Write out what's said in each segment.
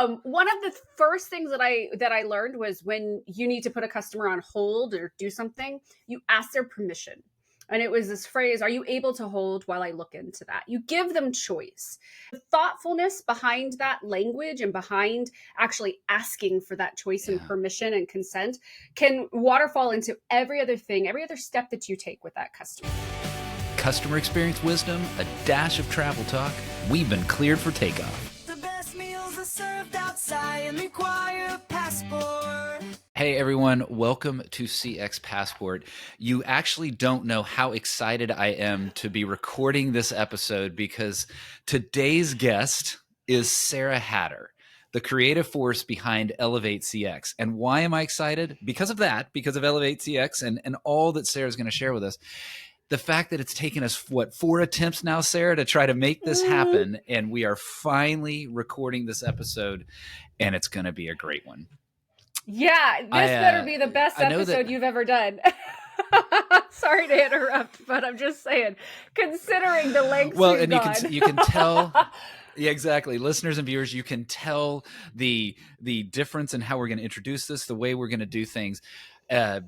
One of the first things that I learned was when you need to put a customer on hold or do something, you ask their permission. And it was this phrase, are you able to hold while I look into that? You give them choice. The thoughtfulness behind that language and behind actually asking for that choice and Yeah. permission and consent can waterfall into every other thing, every other step that you take with that customer. Customer experience wisdom, a dash of travel talk. We've been cleared for takeoff. The best meals are served outside and require a passport. Hey everyone, welcome to CX Passport. You actually don't know how excited I am to be recording this episode because today's guest is Sarah Hatter, the creative force behind ElevateCX. And why am I excited? Because of that, because of ElevateCX and all that Sarah's going to share with us. The fact that it's taken us, 4 attempts now, Sarah, to try to make this happen. And we are finally recording this episode, and it's going to be a great one. Yeah, this better be the best episode you've ever done. Sorry to interrupt, but I'm just saying, considering the length you've gone. You can tell. Yeah, exactly. Listeners and viewers, you can tell the difference in how we're going to introduce this, the way we're going to do things,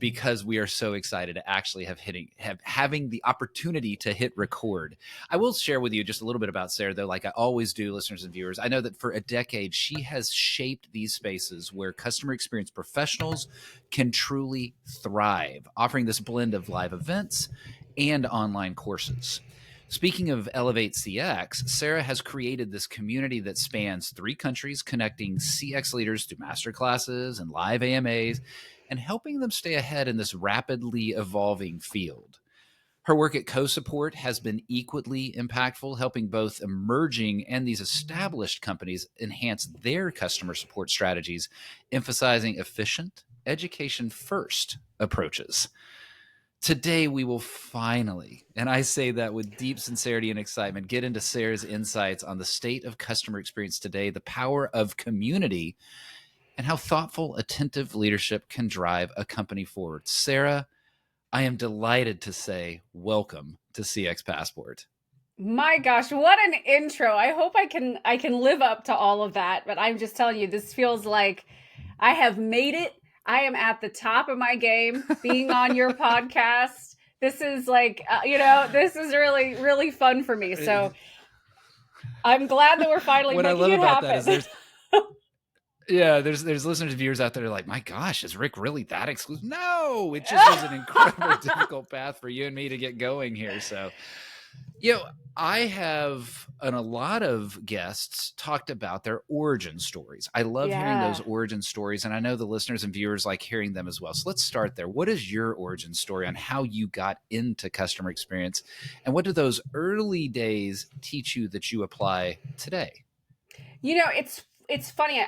because we are so excited to actually having the opportunity to hit record. I will share with you just a little bit about Sarah, though, like I always do, listeners and viewers. I know that for a decade, she has shaped these spaces where customer experience professionals can truly thrive, offering this blend of live events and online courses. Speaking of ElevateCX, Sarah has created this community that spans 3 countries, connecting CX leaders through masterclasses and live AMAs, and helping them stay ahead in this rapidly evolving field. Her work at Co-Support has been equally impactful, helping both emerging and these established companies enhance their customer support strategies, emphasizing efficient, education-first approaches. Today, we will finally, and I say that with deep sincerity and excitement, get into Sarah's insights on the state of customer experience today, the power of community, and how thoughtful, attentive leadership can drive a company forward. Sarah, I am delighted to say welcome to CX Passport. My gosh, what an intro. I hope I can live up to all of that, but I'm just telling you, this feels like I have made it. I am at the top of my game being on your podcast. This is like, this is really, really fun for me. So I'm glad that we're finally making it happen. What I love about that is there's listeners and viewers out there like, my gosh, is Rick really that exclusive? No, it just was an incredibly difficult path for you and me to get going here. So, I have, and a lot of guests talked about their origin stories. I love hearing those origin stories, and I know the listeners and viewers like hearing them as well. So let's start there. What is your origin story on how you got into customer experience, and what do those early days teach you that you apply today? It's funny.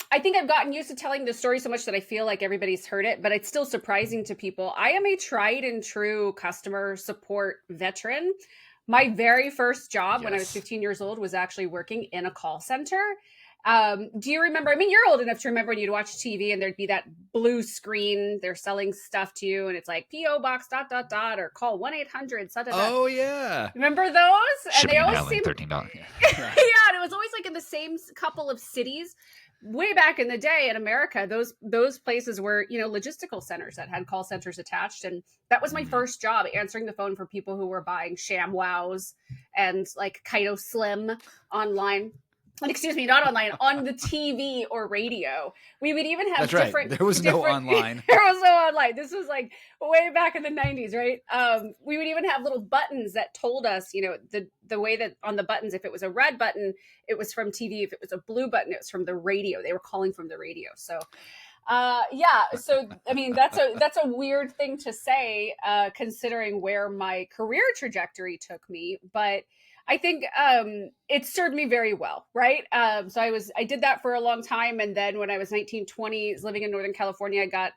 I think I've gotten used to telling the story so much that I feel like everybody's heard it, but it's still surprising to people. I am a tried and true customer support veteran. My very first job when I was 15 years old was actually working in a call center. Do you remember? I mean, you're old enough to remember when you'd watch TV and there'd be that blue screen. They're selling stuff to you, and it's like P.O. Box ... or call 1-800. Oh yeah, remember those? Shipping and they always seemed $13. Yeah, and it was always like in the same couple of cities. Way back in the day in America, those places were, logistical centers that had call centers attached. And that was my first job, answering the phone for people who were buying ShamWows and like Kaido Slim online. Excuse me, not online, on the TV or radio. We would even have different... There was no online. There was no online. This was like way back in the 90s, right? We would even have little buttons that told us, the way that on the buttons, if it was a red button, it was from TV. If it was a blue button, it was from the radio. They were calling from the radio. So, So, I mean, that's a weird thing to say, considering where my career trajectory took me. But I think it served me very well, right? So I did that for a long time. And then when I was 19, 20, living in Northern California, I got,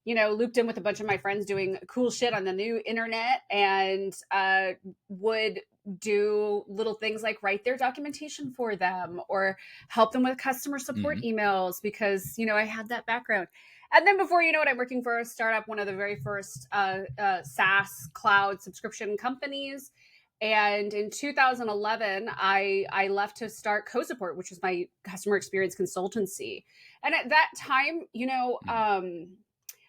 looped in with a bunch of my friends doing cool shit on the new internet, and would do little things like write their documentation for them or help them with customer support emails because, I had that background. And then before you know it, I'm working for a startup, one of the very first SaaS cloud subscription companies. And in 2011, I left to start Co-Support, which was my customer experience consultancy. And at that time,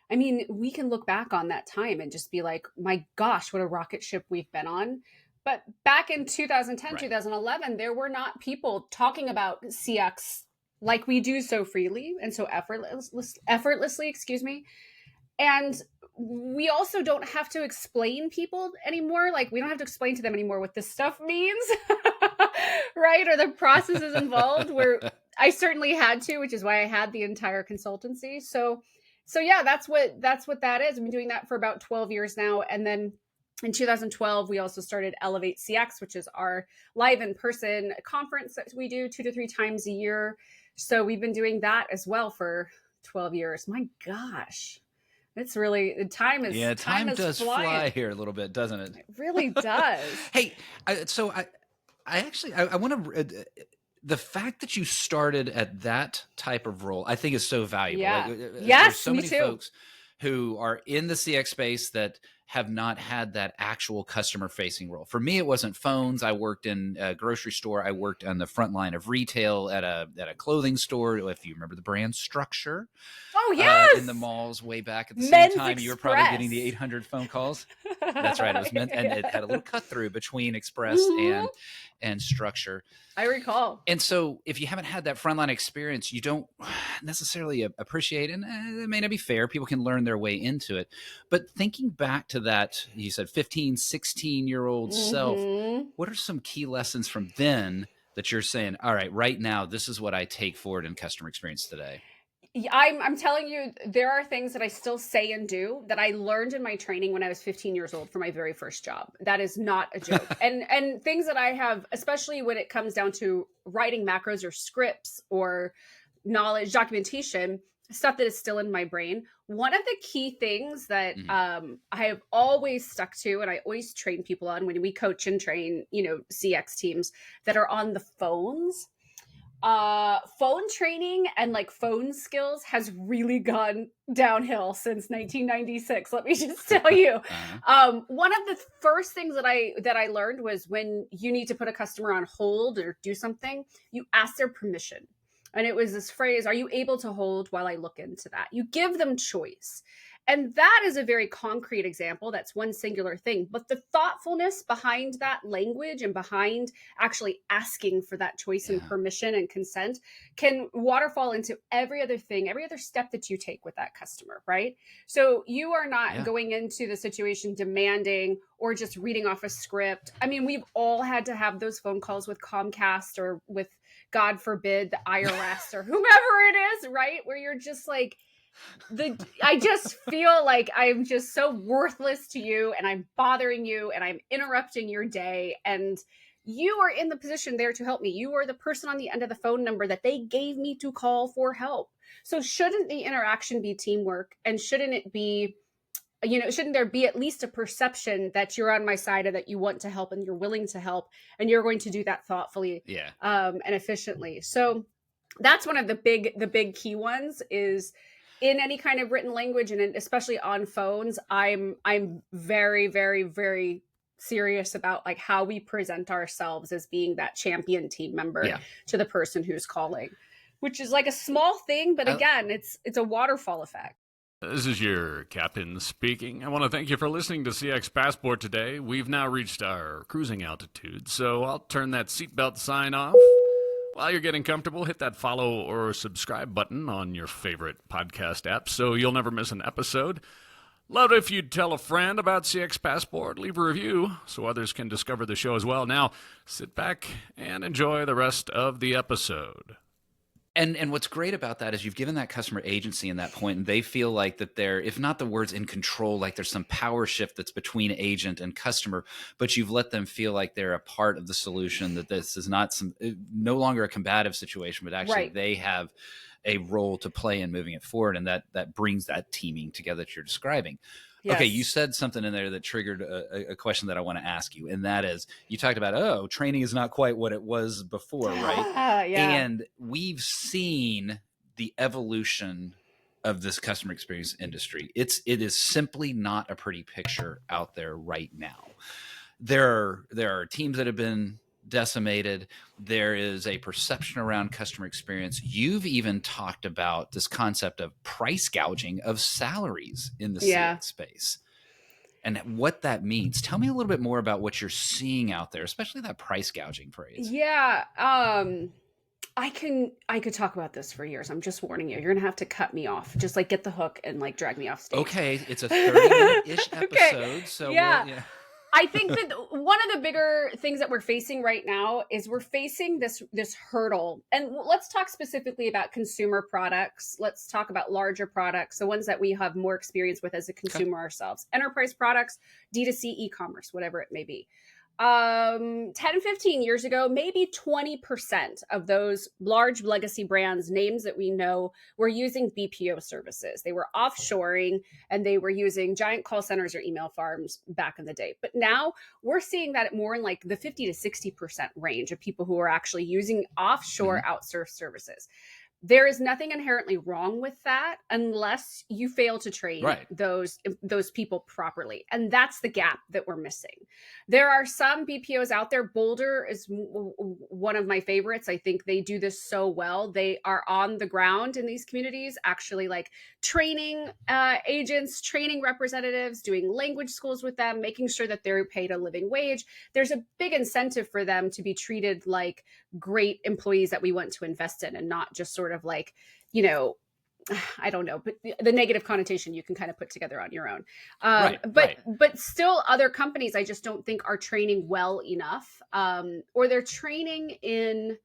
I mean, we can look back on that time and just be like, my gosh, what a rocket ship we've been on. But back in 2010, Right. 2011, there were not people talking about CX like we do so freely and so effortlessly, excuse me. And we also don't have to explain people anymore. Like, we don't have to explain to them anymore what this stuff means, right? Or the processes involved, where I certainly had to, which is why I had the entire consultancy. So yeah, that's what that is. I've been doing that for about 12 years now. And then in 2012, we also started ElevateCX, which is our live in-person conference that we do 2 to 3 times a year. So we've been doing that as well for 12 years. My gosh. It's really, time does flying. fly here a little bit, doesn't it? It really does. Hey, I want to. The fact that you started at that type of role, I think, is so valuable. Yeah. There's Yes, so me many too. folks who are in the CX space that have not had that actual customer facing role. For me, it wasn't phones. I worked in a grocery store. I worked on the front line of retail at a clothing store. If you remember the brand Structure. Oh, yes. In the malls way back at the Men's same time, Express. you were probably getting the 800 phone calls. That's right. It was meant, and it had a little cut through between Express and Structure. I recall. And so if you haven't had that frontline experience, you don't necessarily appreciate it. And it may not be fair. People can learn their way into it. But thinking back to that, you said 15, 16-year-old self, what are some key lessons from then that you're saying, all right now, this is what I take forward in customer experience today? I'm telling you, there are things that I still say and do that I learned in my training when I was 15 years old for my very first job. That is not a joke. and things that I have, especially when it comes down to writing macros or scripts or knowledge, documentation, stuff that is still in my brain. One of the key things that I have always stuck to, and I always train people on when we coach and train, CX teams that are on the phones. Phone training and like phone skills has really gone downhill since 1996. Let me just tell you. One of the first things that I learned was when you need to put a customer on hold or do something, you ask their permission. And it was this phrase, are you able to hold while I look into that? You give them choice. And that is a very concrete example. That's one singular thing. But the thoughtfulness behind that language and behind actually asking for that choice and permission and consent can waterfall into every other thing, every other step that you take with that customer, right? So you are not going into the situation demanding or just reading off a script. I mean, we've all had to have those phone calls with Comcast or with, God forbid, the IRS or whomever it is, right? Where you're just like, I just feel like I'm just so worthless to you and I'm bothering you and I'm interrupting your day, and you are in the position there to help me. You are the person on the end of the phone number that they gave me to call for help. So shouldn't the interaction be teamwork, and shouldn't it be, shouldn't there be at least a perception that you're on my side and that you want to help and you're willing to help and you're going to do that thoughtfully and efficiently. So that's one of the big key ones is in any kind of written language, and especially on phones, I'm very, very, very serious about like how we present ourselves as being that champion team member to the person who's calling, which is like a small thing, but again, it's a waterfall effect. This is your captain speaking. I want to thank you for listening to CX Passport today. We've now reached our cruising altitude, so I'll turn that seatbelt sign off. While you're getting comfortable, hit that follow or subscribe button on your favorite podcast app so you'll never miss an episode. Love it if you'd tell a friend about CX Passport, leave a review so others can discover the show as well. Now, sit back and enjoy the rest of the episode. And what's great about that is you've given that customer agency in that point, and they feel like that they're, if not the words in control, like there's some power shift that's between agent and customer, but you've let them feel like they're a part of the solution, that this is not no longer a combative situation, but actually they have a role to play in moving it forward. And that brings that teaming together that you're describing. Yes. Okay, you said something in there that triggered a question that I want to ask you, and that is, you talked about, training is not quite what it was before, right? And we've seen the evolution of this customer experience industry. It is simply not a pretty picture out there right now. there are teams that have been decimated. There is a perception around customer experience. You've even talked about this concept of price gouging of salaries in the Yeah. CX space and what that means. Tell me a little bit more about what you're seeing out there, especially that price gouging phrase. Yeah. I could talk about this for years. I'm just warning you. You're gonna have to cut me off. Just like get the hook and like drag me off stage. Okay, it's a 30-minute-ish Okay. episode, so Yeah. we'll, I think that one of the bigger things that we're facing right now is we're facing this hurdle. And let's talk specifically about consumer products. Let's talk about larger products, the ones that we have more experience with as a consumer ourselves. Enterprise products, D2C, e-commerce, whatever it may be. 10, 15 years ago, maybe 20% of those large legacy brands, names that we know, were using BPO services. They were offshoring and they were using giant call centers or email farms back in the day. But now we're seeing that more in like the 50 to 60% range of people who are actually using offshore outsourced services. There is nothing inherently wrong with that unless you fail to train those people properly. And that's the gap that we're missing. There are some BPOs out there. Boulder is one of my favorites. I think they do this so well. They are on the ground in these communities, actually like training agents, training representatives, doing language schools with them, making sure that they're paid a living wage. There's a big incentive for them to be treated like great employees that we want to invest in and not just sort of like, I don't know, but the negative connotation you can kind of put together on your own. But still other companies, I just don't think are training well enough, or they're training in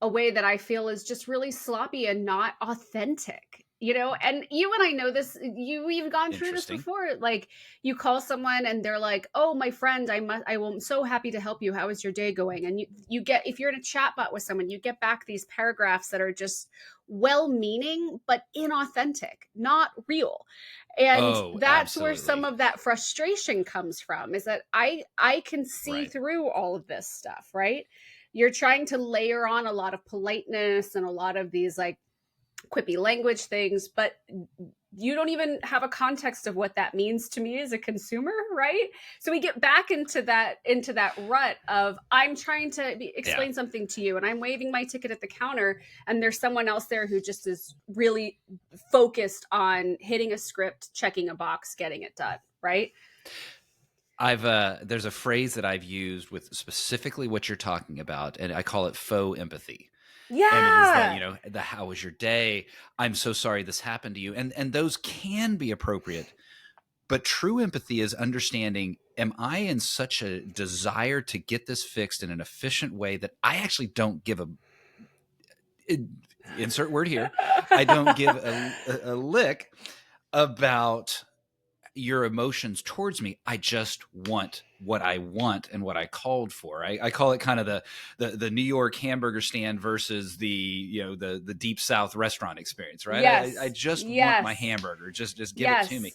a way that I feel is just really sloppy and not authentic. And you and I know this, we've gone through this before. Like you call someone and they're like, oh, my friend, I'm so happy to help you. How is your day going? And you get, if you're in a chatbot with someone, you get back these paragraphs that are just well-meaning, but inauthentic, not real. And that's where some of that frustration comes from, is that I can see through all of this stuff, right? You're trying to layer on a lot of politeness and a lot of these like quippy language things, but you don't even have a context of what that means to me as a consumer, right? So we get back into that rut of I'm trying to explain something to you and I'm waving my ticket at the counter and there's someone else there who just is really focused on hitting a script, checking a box, getting it done, right? There's a phrase that I've used with specifically what you're talking about, and I call it faux empathy. Yeah. And it is that, how was your day? I'm so sorry this happened to you. And those can be appropriate. But true empathy is understanding, am I in such a desire to get this fixed in an efficient way that I actually don't give insert word here, I don't give a lick about your emotions towards me. I just want what I want and what I called for. I call it kind of the New York hamburger stand versus the deep South restaurant experience, right? Yes. I just want my hamburger. Just give it to me.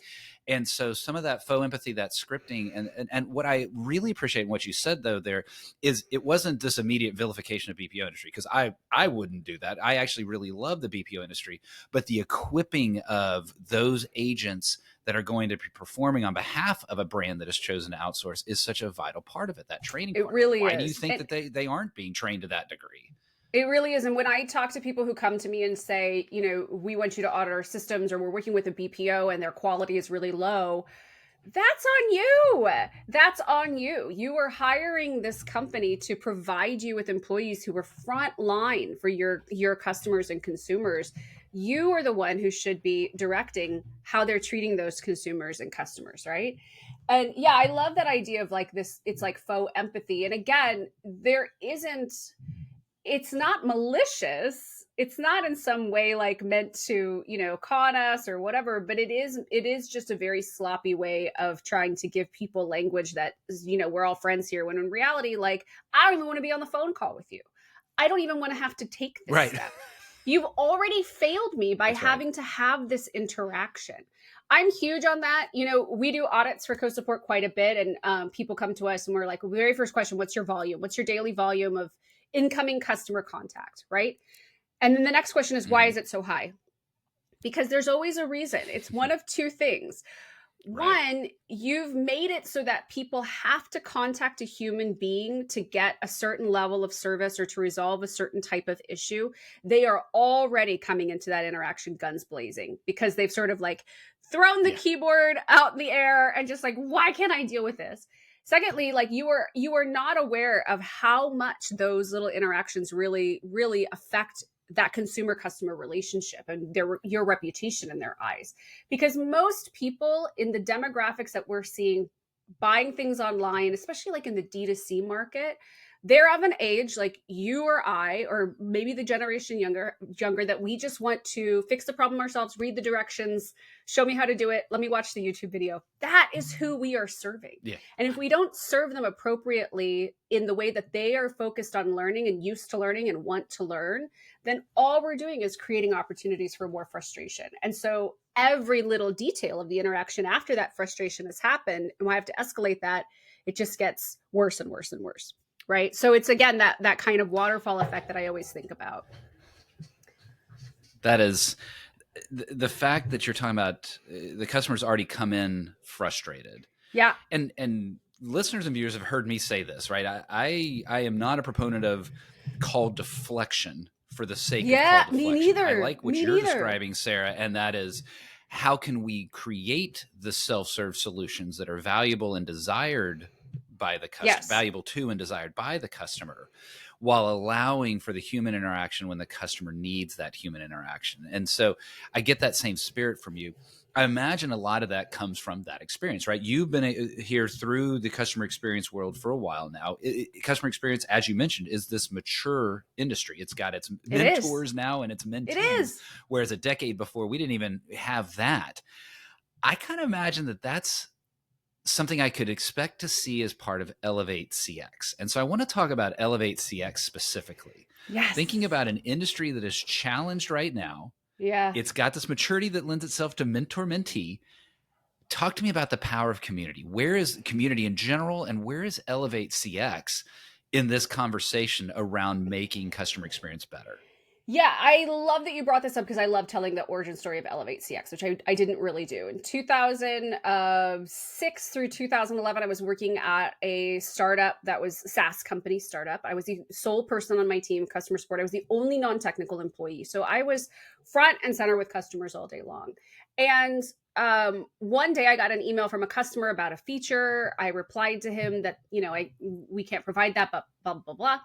And so some of that faux empathy, that scripting, and what I really appreciate in what you said though there is it wasn't this immediate vilification of BPO industry, because I wouldn't do that. I actually really love the BPO industry, but the equipping of those agents that are going to be performing on behalf of a brand that has chosen to outsource is such a vital part of it, that training part. It really Why is. do you think that they aren't being trained to that degree? It really is. And when I talk to people who come to me and say, we want you to audit our systems, or we're working with a BPO and their quality is really low, that's on you. That's on you. You are hiring this company to provide you with employees who are front line for your customers and consumers. You are the one who should be directing how they're treating those consumers and customers, right? And yeah, I love that idea of like this, it's like faux empathy. And again, it's not malicious. It's not in some way like meant to, con us or whatever, but it is just a very sloppy way of trying to give people language that, we're all friends here. When in reality, like, I don't even want to be on the phone call with you. I don't even want to have to take this step. You've already failed me by having to have this interaction. I'm huge on that. We do audits for co-support quite a bit, and people come to us and we're like, very first question, what's your volume? What's your daily volume of incoming customer contact, right? And then the next question is, why is it so high? Because there's always a reason. It's one of two things. Right. One, you've made it so that people have to contact a human being to get a certain level of service or to resolve a certain type of issue. They are already coming into that interaction guns blazing because they've sort of like thrown the Yeah. keyboard out in the air and just like, why can't I deal with this? Secondly, like you are not aware of how much those little interactions really, really affect that consumer customer relationship and your reputation in their eyes. Because most people in the demographics that we're seeing buying things online, especially like in the D2C market, they're of an age like you or I, or maybe the generation younger, that we just want to fix the problem ourselves, read the directions, show me how to do it, let me watch the YouTube video. That is who we are serving. Yeah. And if we don't serve them appropriately in the way that they are focused on learning and used to learning and want to learn, then all we're doing is creating opportunities for more frustration. And so every little detail of the interaction after that frustration has happened, and I have to escalate that, it just gets worse and worse and worse. Right. So it's again that kind of waterfall effect that I always think about. That is the fact that you're talking about the customers already come in frustrated. Yeah. And listeners and viewers have heard me say this, right? I am not a proponent of call deflection for the sake of call deflection. Me neither. I like what you're describing, Sarah, and that is how can we create the self-serve solutions that are valuable and desired by the customer, Yes. valuable to and desired by the customer, while allowing for the human interaction when the customer needs that human interaction. And so I get that same spirit from you. I imagine a lot of that comes from that experience, right? You've been here through the customer experience world for a while now. Customer experience, as you mentioned, is this mature industry. It's got its mentors now and its mentees. It is. Whereas a decade before, we didn't even have that. I kind of imagine that that's something I could expect to see as part of ElevateCX. And so I want to talk about ElevateCX specifically. Yes. Thinking about an industry that is challenged right now. Yeah. It's got this maturity that lends itself to mentor-mentee. Talk to me about the power of community. Where is community in general, and where is ElevateCX in this conversation around making customer experience better? Yeah, I love that you brought this up because I love telling the origin story of ElevateCX, which I didn't really do. In 2006 through 2011, I was working at a startup that was SaaS company startup. I was the sole person on my team, customer support. I was the only non-technical employee. So I was front and center with customers all day long. And one day I got an email from a customer about a feature. I replied to him that, we can't provide that, but blah, blah, blah.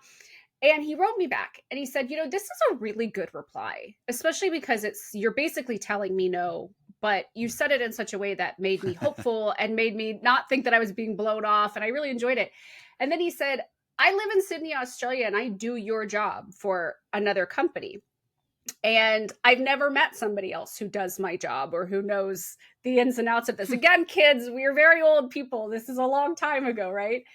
And he wrote me back and he said, this is a really good reply, especially because you're basically telling me no, but you said it in such a way that made me hopeful and made me not think that I was being blown off. And I really enjoyed it. And then he said, I live in Sydney, Australia, and I do your job for another company. And I've never met somebody else who does my job or who knows the ins and outs of this. Again, kids, we are very old people. This is a long time ago, right?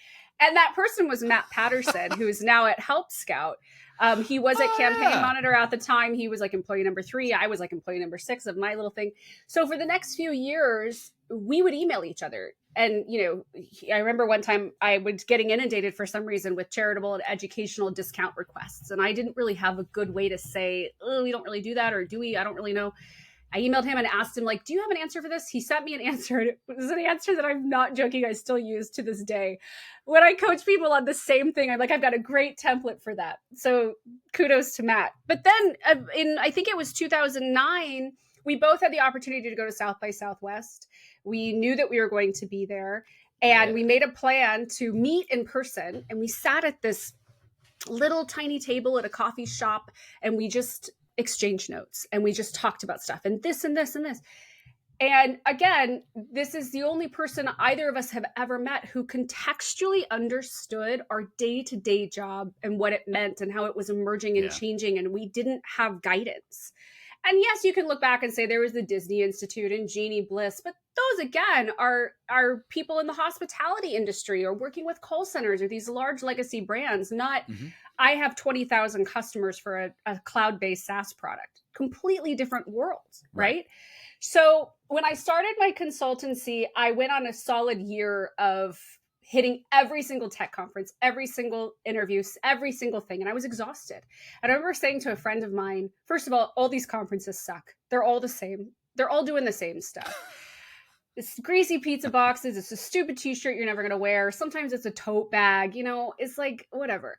And that person was Matt Patterson, who is now at Help Scout. He was at Campaign Monitor at the time. He was like employee number 3. I was like employee number 6 of my little thing. So for the next few years, we would email each other. And, I remember one time I was getting inundated for some reason with charitable and educational discount requests. And I didn't really have a good way to say, oh, we don't really do that. Or do we? I don't really know. I emailed him and asked him, do you have an answer for this? He sent me an answer. And it was an answer that I'm not joking, I still use to this day. When I coach people on the same thing, I'm like, I've got a great template for that. So kudos to Matt. But then I think it was 2009, we both had the opportunity to go to South by Southwest. We knew that we were going to be there. And we made a plan to meet in person. And we sat at this little tiny table at a coffee shop. And we just exchange notes and we just talked about stuff and this and this and this. And again, this is the only person either of us have ever met who contextually understood our day-to-day job and what it meant and how it was emerging and changing, and we didn't have guidance. And yes, you can look back and say there was the Disney Institute and Jeannie Bliss, but those again are people in the hospitality industry or working with call centers or these large legacy brands, not I have 20,000 customers for a cloud-based SaaS product. Completely different worlds, right? So when I started my consultancy, I went on a solid year of hitting every single tech conference, every single interview, every single thing. And I was exhausted. And I remember saying to a friend of mine, first of all these conferences suck. They're all the same. They're all doing the same stuff. It's greasy pizza boxes. It's a stupid t-shirt you're never going to wear. Sometimes it's a tote bag, it's like whatever.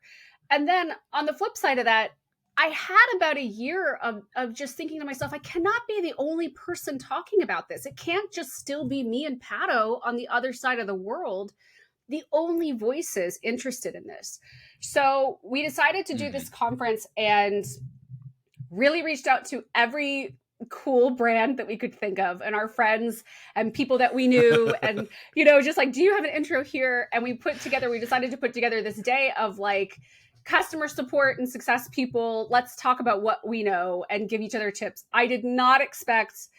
And then on the flip side of that, I had about a year of just thinking to myself, I cannot be the only person talking about this. It can't just still be me and Pato on the other side of the world, the only voices interested in this. So we decided to do this conference and really reached out to every cool brand that we could think of and our friends and people that we knew and just like, do you have an intro here? And we decided to put together this day of like customer support and success people. Let's talk about what we know and give each other tips. I did not expect,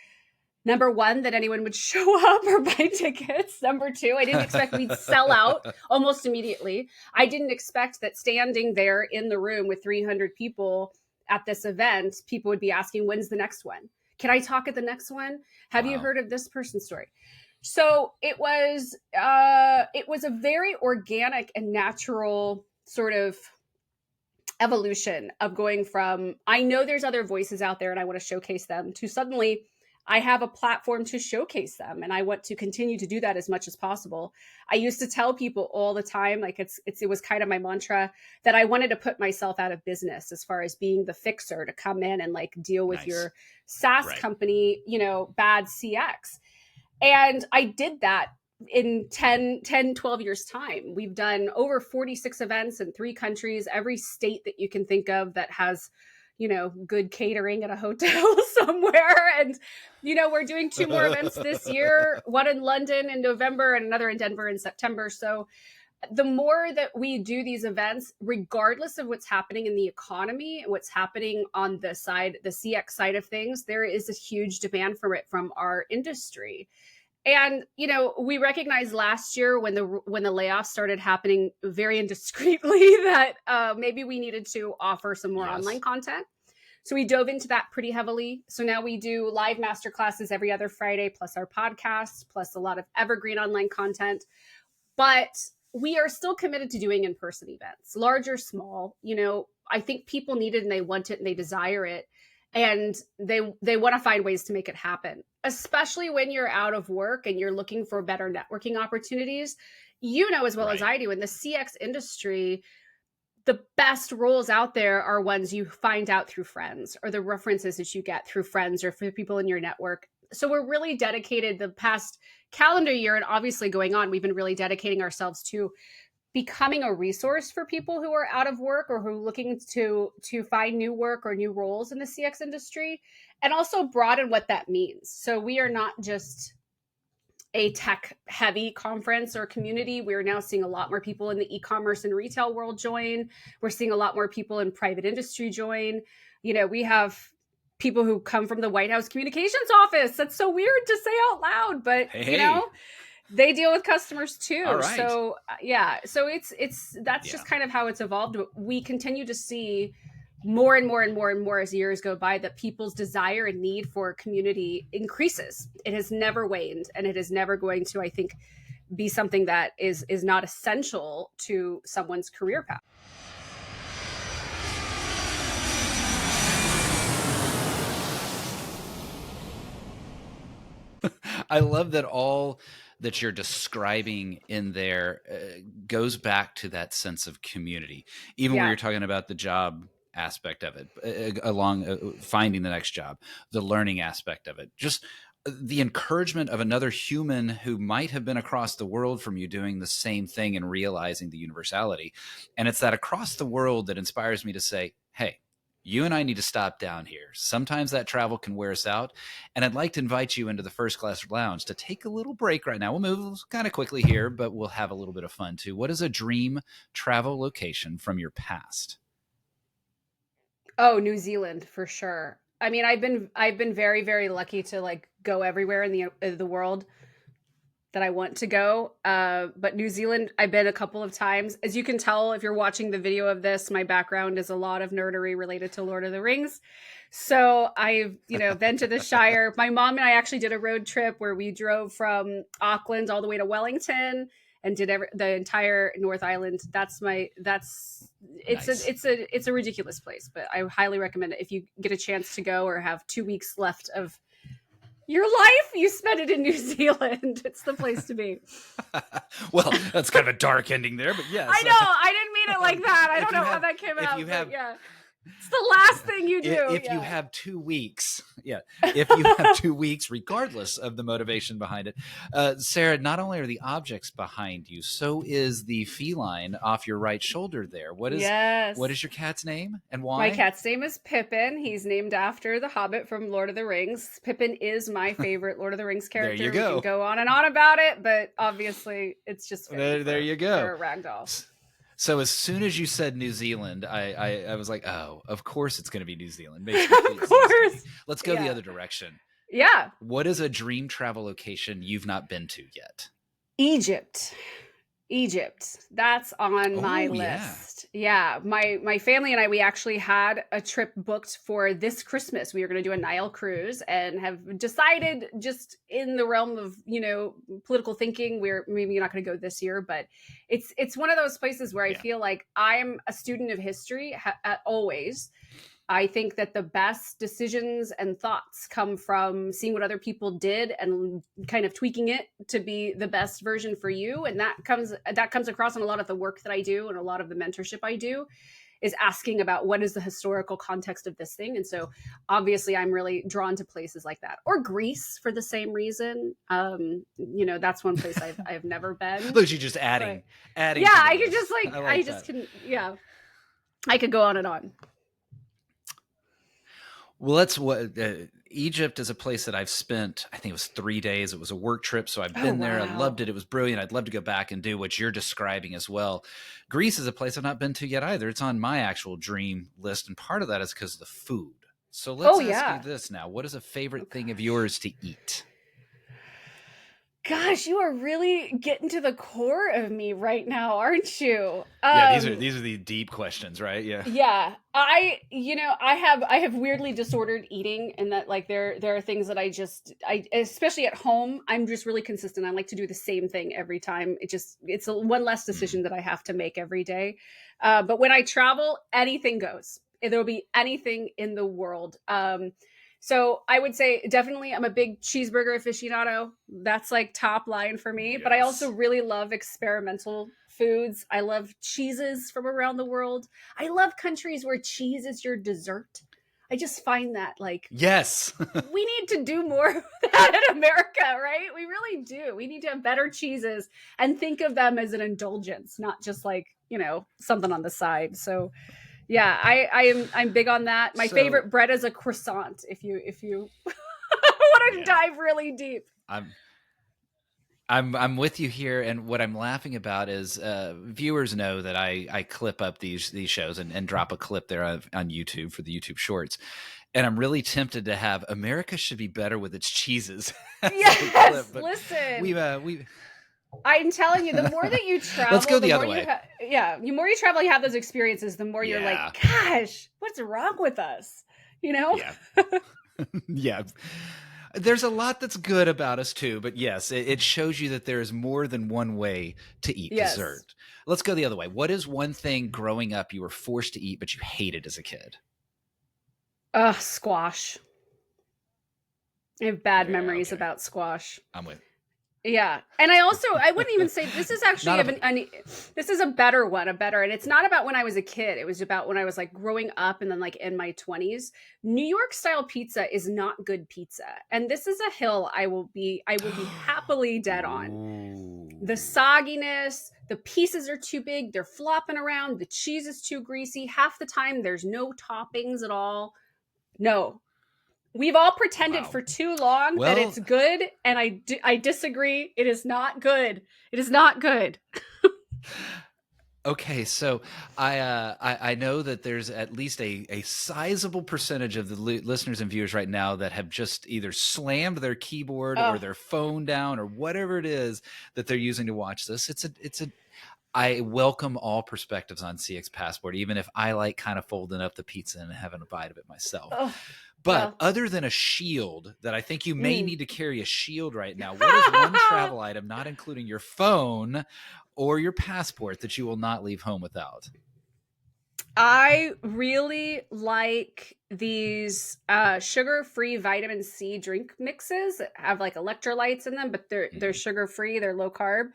number one, that anyone would show up or buy tickets. Number two, I didn't expect we'd sell out almost immediately. I didn't expect that standing there in the room with 300 people at this event, people would be asking, when's the next one? Can I talk at the next one? Have you heard of this person's story? So it was a very organic and natural sort of evolution of going from, I know there's other voices out there and I want to showcase them, to suddenly I have a platform to showcase them and I want to continue to do that as much as possible. I used to tell people all the time, like it was kind of my mantra, that I wanted to put myself out of business as far as being the fixer to come in and like deal with your SaaS company, bad CX. And I did that in 12 years time. We've done over 46 events in 3 countries, every state that you can think of that has good catering at a hotel somewhere. And, we're doing 2 more events this year, one in London in November and another in Denver in September. So the more that we do these events, regardless of what's happening in the economy, what's happening on the CX side of things, there is a huge demand for it from our industry. And, we recognized last year when the layoffs started happening very indiscreetly that maybe we needed to offer some more online content. So we dove into that pretty heavily. So now we do live masterclasses every other Friday, plus our podcasts, plus a lot of evergreen online content. But we are still committed to doing in-person events, large or small. I think people need it and they want it and they desire it. And they want to find ways to make it happen, especially when you're out of work and you're looking for better networking opportunities. As well as I do, in the CX industry, the best roles out there are ones you find out through friends or the references that you get through friends or for people in your network. So we're really dedicated the past calendar year and obviously going on, we've been really dedicating ourselves to becoming a resource for people who are out of work or who are looking to find new work or new roles in the CX industry, and also broaden what that means. So we are not just a tech heavy conference or community. We're now seeing a lot more people in the e-commerce and retail world join. We're seeing a lot more people in private industry join. We have people who come from the White House communications office. That's so weird to say out loud, but they deal with customers too. Right. So so that's just kind of how it's evolved. We continue to see more and more and more and more as years go by that people's desire and need for community increases. It has never waned, and it is never going to, I think, be something that is not essential to someone's career path. I love that all that you're describing in there goes back to that sense of community. Even when you're talking about the job aspect of it, along finding the next job, the learning aspect of it, just the encouragement of another human who might have been across the world from you doing the same thing and realizing the universality. And it's that across the world that inspires me to say, hey, you and I need to stop down here. Sometimes that travel can wear us out. And I'd like to invite you into the first class lounge to take a little break right now. We'll move kind of quickly here, but we'll have a little bit of fun too. What is a dream travel location from your past? Oh, New Zealand for sure. I mean, I've been very, very lucky to like go everywhere in the world that I want to go. But New Zealand, I've been a couple of times. As you can tell, if you're watching the video of this, my background is a lot of nerdery related to Lord of the Rings. So I've, been to the Shire. My mom and I actually did a road trip where we drove from Auckland all the way to Wellington and did the entire North Island. It's a ridiculous place, but I highly recommend it if you get a chance to go or have 2 weeks left of Your life, you spent it in New Zealand. It's the place to be. Well, that's kind of a dark ending there, but yes. I know. I didn't mean it like that. I don't know how that came out. Yeah. It's the last thing you do. If you have 2 weeks, if you have 2 weeks, regardless of the motivation behind it, Sarah, not only are the objects behind you, so is the feline off your right shoulder there. What is your cat's name and why? My cat's name is Pippin. He's named after the Hobbit from Lord of the Rings. Pippin is my favorite Lord of the Rings character. There you go. We can go on and on about it, but obviously it's just there you go. For a ragdoll. So as soon as you said New Zealand, I was like, oh, of course it's going to be New Zealand. Of course. Let's go the other direction. Yeah. What is a dream travel location you've not been to yet? Egypt. That's on my list. Yeah. My family and I, we actually had a trip booked for this Christmas. We were going to do a Nile cruise and have decided, just in the realm of, political thinking, we're maybe not going to go this year, but it's one of those places where I feel like I'm a student of history always. I think that the best decisions and thoughts come from seeing what other people did and kind of tweaking it to be the best version for you. And that comes across in a lot of the work that I do and a lot of the mentorship I do is asking about what is the historical context of this thing. And so obviously I'm really drawn to places like that, or Greece for the same reason. That's one place I've never been. Look, you just adding. Yeah, I could just I could go on and on. Well, Egypt is a place that I've spent, I think it was 3 days. It was a work trip. So I've been there. I loved it. It was brilliant. I'd love to go back and do what you're describing as well. Greece is a place I've not been to yet either. It's on my actual dream list. And part of that is because of the food. So let's ask you this now. What is a favorite thing of yours to eat? Gosh, you are really getting to the core of me right now, aren't you? These are the deep questions, right? Yeah. Yeah. I have weirdly disordered eating, and that like there are things that I especially at home, I'm just really consistent. I like to do the same thing every time. It's one less decision that I have to make every day. But when I travel, anything goes. There'll be anything in the world. So I would say definitely I'm a big cheeseburger aficionado. That's like top line for me. Yes. But I also really love experimental foods. I love cheeses from around the world. I love countries where cheese is your dessert. I just find that yes, we need to do more of that in America, right? We really do. We need to have better cheeses and think of them as an indulgence, not just something on the side. So yeah, I'm big on that. My favorite bread is a croissant. If you want to dive really deep, I'm with you here. And what I'm laughing about is viewers know that I clip up these shows and drop a clip there on YouTube for the YouTube Shorts. And I'm really tempted to have America should be better with its cheeses. Yes, listen. I'm telling you, the more that you travel, let's go the other way. The more you travel, you have those experiences, the more you're like, gosh, what's wrong with us? Yeah. Yeah. There's a lot that's good about us too, but yes, it shows you that there is more than one way to eat dessert. Let's go the other way. What is one thing growing up you were forced to eat, but you hated as a kid? Squash. I have bad memories about squash. I'm with. Yeah. And I wouldn't even say this is actually this is a better one, and it's not about when I was a kid. It was about when I was growing up and then in my 20s. New York style pizza is not good pizza. And this is a hill I will be happily dead on. Ooh. The sogginess, the pieces are too big, they're flopping around, the cheese is too greasy. Half the time there's no toppings at all. No. We've all pretended for too long that it's good, and I disagree. It is not good. It is not good. Okay, so I know that there's at least a sizable percentage of the listeners and viewers right now that have just either slammed their keyboard or their phone down or whatever it is that they're using to watch this. I welcome all perspectives on CX Passport, even if I like kind of folding up the pizza and having a bite of it myself. But other than a shield, that I think you may need to carry a shield right now, what is one travel item, not including your phone or your passport, that you will not leave home without? I really like these sugar-free vitamin C drink mixes that have like electrolytes in them, but they're Mhm. sugar-free, they're low carb.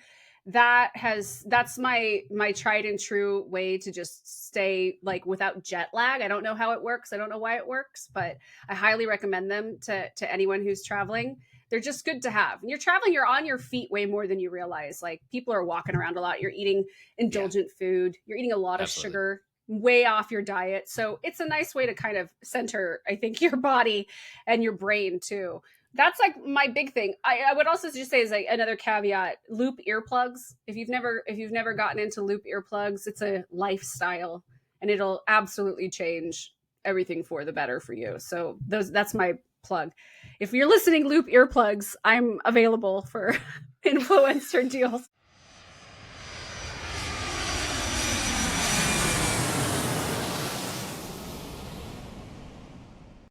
That's my tried and true way to just stay like without jet lag. I don't know how it works. I don't know why it works, but I highly recommend them to anyone who's traveling. They're just good to have. When you're traveling, you're on your feet way more than you realize. Like people are walking around a lot. You're eating Yeah, indulgent food. You're eating a lot of absolutely. sugar way off your diet. So it's a nice way to kind of center, I think, your body and your brain too. That's like my big thing. I would also just say is like another caveat: loop earplugs. If you've never gotten into loop earplugs, it's a lifestyle, and it'll absolutely change everything for the better for you. So that's my plug. If you're listening, loop earplugs, I'm available for influencer deals.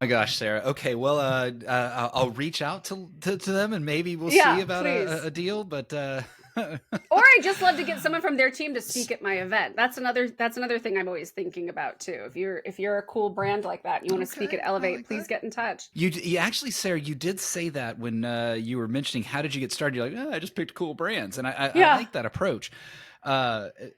My gosh, Sarah. Okay, well, I'll reach out to them and maybe we'll see Yeah, about please. a deal. But Or I just love to get someone from their team to speak at my event. That's another thing I'm always thinking about too. If you're a cool brand like that, and you want to speak okay, at I Elevate, like please that. get in touch. You actually, Sarah, you did say that when you were mentioning how did you get started. You're like, oh, I just picked cool brands, and I Yeah. like that approach.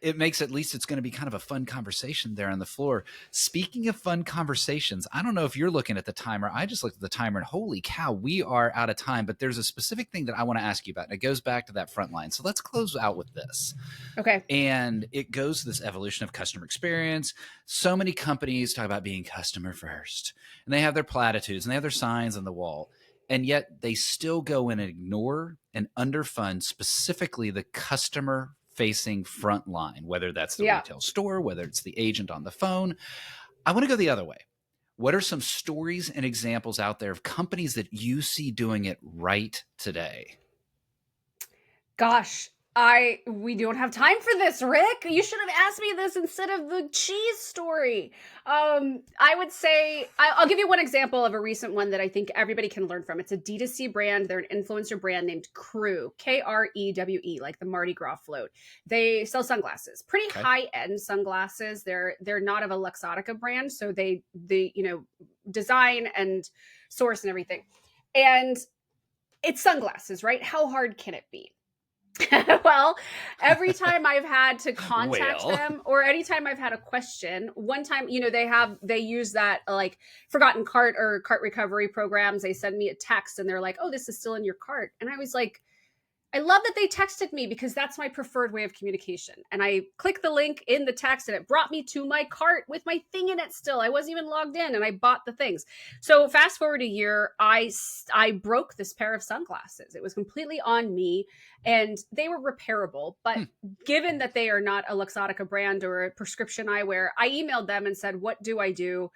It makes at least it's going to be kind of a fun conversation there on the floor. Speaking of fun conversations, I don't know if you're looking at the timer. I just looked at the timer and holy cow, we are out of time. But there's a specific thing that I want to ask you about, and it goes back to that front line. So let's close out with this. Okay. And it goes to this evolution of customer experience. So many companies talk about being customer first, and they have their platitudes and they have their signs on the wall. And yet they still go and ignore and underfund specifically the customer facing front line, whether that's the Yeah. retail store, whether it's the agent on the phone. I want to go the other way. What are some stories and examples out there of companies that you see doing it right today? Gosh, we don't have time for this, Rick. You should have asked me this instead of the cheese story. I would say I'll give you one example of a recent one that I think everybody can learn from. It's a D2C brand. They're an influencer brand named Crew, Krewe, like the Mardi Gras float. They sell sunglasses, pretty Okay. high end sunglasses. They're not of a Luxottica brand, so they design and source and everything. And it's sunglasses, right? How hard can it be? Well, every time I've had to contact Well, them or anytime I've had a question, one time, they use that like forgotten cart or cart recovery programs. They send me a text and they're like, "Oh, this is still in your cart." And I was like, I love that they texted me because that's my preferred way of communication. And I clicked the link in the text and it brought me to my cart with my thing in it still. I wasn't even logged in and I bought the things. So fast forward a year, I broke this pair of sunglasses. It was completely on me and they were repairable. But given that they are not a Luxottica brand or a prescription eyewear, I emailed them and said, "What do I do?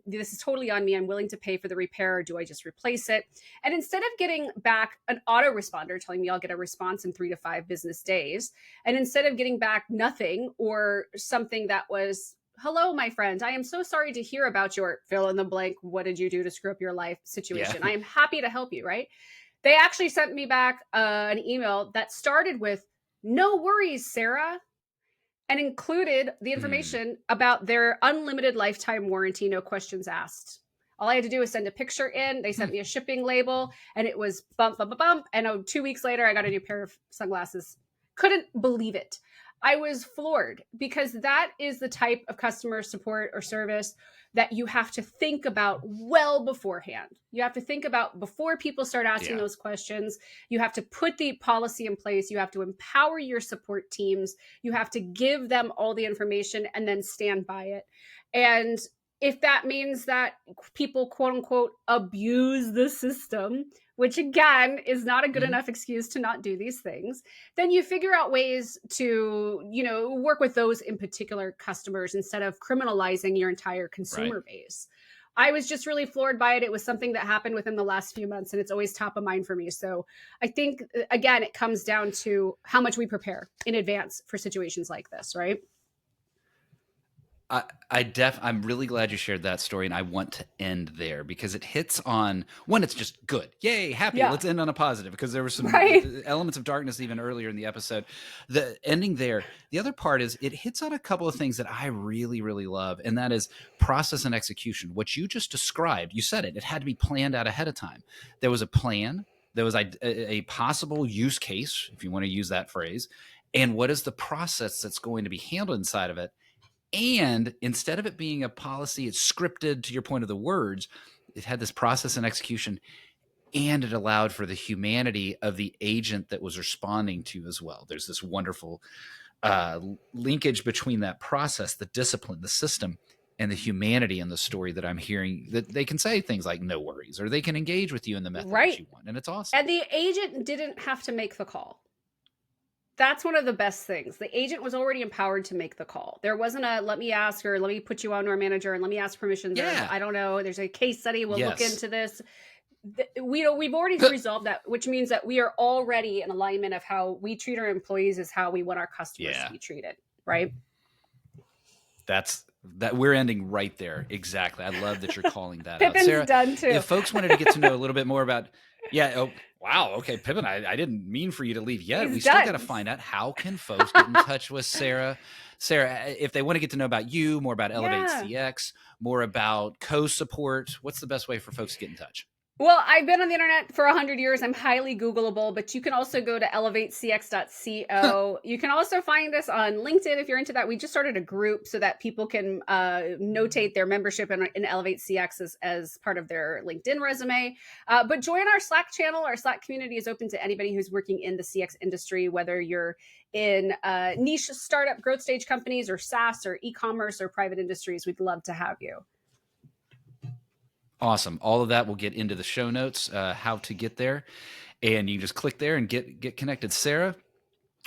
This is totally on me. I'm willing to pay for the repair. Or do I just replace it?" And instead of getting back an autoresponder telling me I'll get a response in 3 to 5 business days, and instead of getting back nothing or something that was, "Hello, my friend, I am so sorry to hear about your fill in the blank, what did you do to screw up your life yeah. situation. I am happy to help you," right? They actually sent me back an email that started with, "No worries, Sarah," and included the Hmm. information about their unlimited lifetime warranty, no questions asked. All I had to do was send a picture in. They Hmm. sent me a shipping label, and it was bump, bump, bump, bump. And 2 weeks later, I got a new pair of sunglasses. Couldn't believe it. I was floored because that is the type of customer support or service that you have to think about well beforehand. You have to think about before people start asking Yeah. those questions. You have to put the policy in place. You have to empower your support teams. You have to give them all the information and then stand by it. And if that means that people, quote unquote, abuse the system, which again is not a good Mhm. enough excuse to not do these things, then you figure out ways to, work with those in particular customers instead of criminalizing your entire Right. consumer base. I was just really floored by it. It was something that happened within the last few months, and it's always top of mind for me. So I think, again, it comes down to how much we prepare in advance for situations like this, right? I'm really glad you shared that story, and I want to end there because it hits on one. It's just good, yay, happy. Yeah. Let's end on a positive because there were some Right. elements of darkness even earlier in the episode. The ending there. The other part is it hits on a couple of things that I really, really love, and that is process and execution. What you just described, you said it. It had to be planned out ahead of time. There was a plan. There was a possible use case, if you want to use that phrase, and what is the process that's going to be handled inside of it. And instead of it being a policy, it's scripted to your point of the words. It had this process and execution, and it allowed for the humanity of the agent that was responding to you as well. There's this wonderful linkage between that process, the discipline, the system, and the humanity in the story that I'm hearing, that they can say things like no worries, or they can engage with you in the method that you want. And it's awesome. And the agent didn't have to make the call. That's one of the best things. The agent was already empowered to make the call. There wasn't a, let me ask, or let me put you on to our manager and let me ask permissions. Yeah. Or, I don't know. There's a case study. We'll look into this. We've already resolved that, which means that we are already in alignment of how we treat our employees is how we want our customers to be treated. Right. That's that we're ending right there. Exactly. I love that you're calling that Pippin's out. Sarah, done too. If folks wanted to get to know a little bit more about, oh, wow. Okay. Pippin, I didn't mean for you to leave yet. He's we still done. got to find out how can folks get in touch with Sarah. Sarah, if they want to get to know about you, more about ElevateCX, more about co-support, what's the best way for folks to get in touch? Well, I've been on the internet for 100 years. I'm highly Googleable, but you can also go to ElevateCX.co. You can also find us on LinkedIn if you're into that. We just started a group so that people can notate their membership in ElevateCX as part of their LinkedIn resume. But join our Slack channel. Our Slack community is open to anybody who's working in the CX industry, whether you're in niche startup growth stage companies or SaaS or e-commerce or private industries. We'd love to have you. Awesome. All of that we'll get into the show notes, how to get there. And you just click there and get connected. Sarah,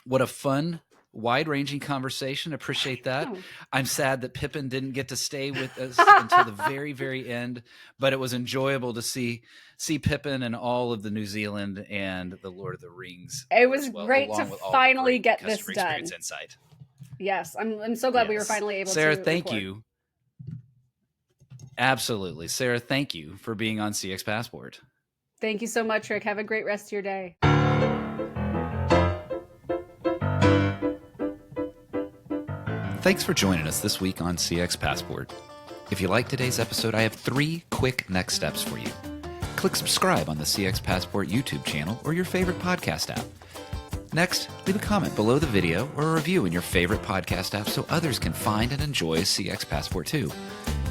what a fun, wide-ranging conversation. Appreciate that. Oh. I'm sad that Pippin didn't get to stay with us until the very, very end, but it was enjoyable to see Pippin and all of the New Zealand and the Lord of the Rings. It was great to finally get this done. Insight. Yes, I'm so glad we were finally able to. Sarah, thank you. Absolutely. Sarah, thank you for being on CX Passport. Thank you so much, Rick. Have a great rest of your day. Thanks for joining us this week on CX Passport. If you like today's episode, I have 3 quick next steps for you. Click subscribe on the CX Passport YouTube channel or your favorite podcast app. Next, leave a comment below the video or a review in your favorite podcast app so others can find and enjoy CX Passport too.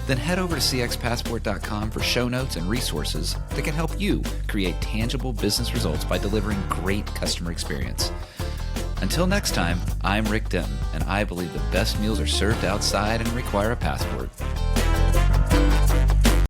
Then head over to cxpassport.com for show notes and resources that can help you create tangible business results by delivering great customer experience. Until next time, I'm Rick Denton, and I believe the best meals are served outside and require a passport.